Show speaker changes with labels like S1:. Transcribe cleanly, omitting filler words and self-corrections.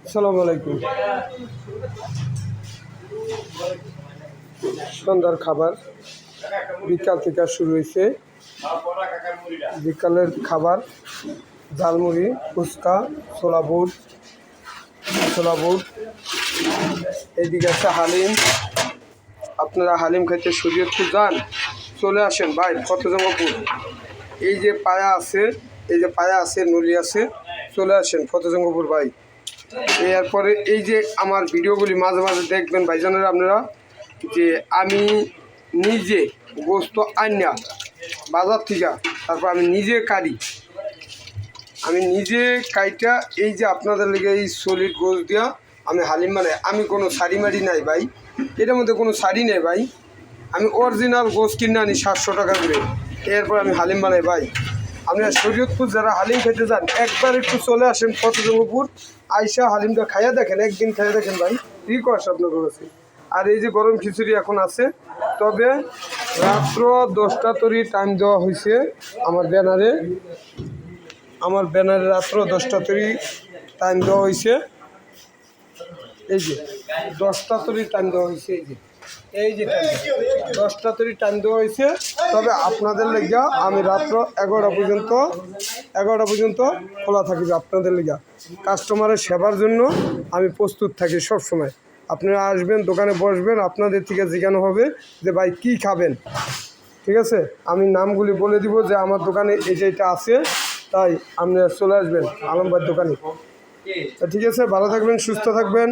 S1: আসসালামু আলাইকুম। সন্ধ্যার খাবার বিকাল থেকে শুরু হয়েছে। বিকালের খাবার ঝালমুড়ি, ফুচকা, ছোলা বুট, এইদিকে আছে হালিম। আপনারা হালিম খাইতে শরীয়তপুর যান, চলে আসেন ভাই, ফতেজঙ্গপুর। এই যে পায়া আছে, নলি আছে, চলে আসেন ফতেজঙ্গপুর ভাই। এরপরে এই যে আমার ভিডিওগুলি মাঝে মাঝে দেখবেন ভাইজানেরা আপনারা, যে আমি নিজে গোস্ত আইনা বাজার থেকে, তারপর আমি নিজে কাইটা এই যে আপনাদের লেগে এই সলিড গোস্ত দিয়া আমি হালিম বানাই। আমি কোনো শাড়ি মারি নাই ভাই, এটার মধ্যে কোনো শাড়ি নেই ভাই। আমি অরিজিনাল গোস্ত কিনে আনি 700 টাকা করে, এরপর আমি হালিম বানাই ভাই। আপনারা শরীয়তপুর যারা হালিম খেতে যান, একবার একটু চলে আসেন ফতেজঙ্গপুর, আইসা হালিমটা খাইয়া দেখেন, একদিন খাইয়া দেখেন ভাই, রিকোয়েস্ট আপনার কাছে। আর এই যে গরম খিচুড়ি এখন আছে, তবে রাত্র 10টা তরি টাইম দেওয়া হয়েছে আমার ব্যানারে রাত্র 10টা তরি টাইম দেওয়া হয়েছে। এই যে 10টা তরি টাইম দেওয়া হয়েছে, এই যে 10টা তরি টাইম দেওয়া হয়েছে। তবে আপনাদের লেগা আমি রাত্র 11টা পর্যন্ত খোলা থাকি। আপনাদের লেগা কাস্টমারের সেবার জন্য আমি প্রস্তুত থাকি সব সময়। আপনারা আসবেন, দোকানে বসবেন, আপনাদের থেকে জিজ্ঞানো হবে যে ভাই কী খাবেন, ঠিক আছে? আমি নামগুলি বলে দিব যে আমার দোকানে এইটা আছে, তাই আপনারা চলে আসবেন আলম ভাইয়ের দোকানে। ঠিক আছে, ভালো থাকবেন, সুস্থ থাকবেন।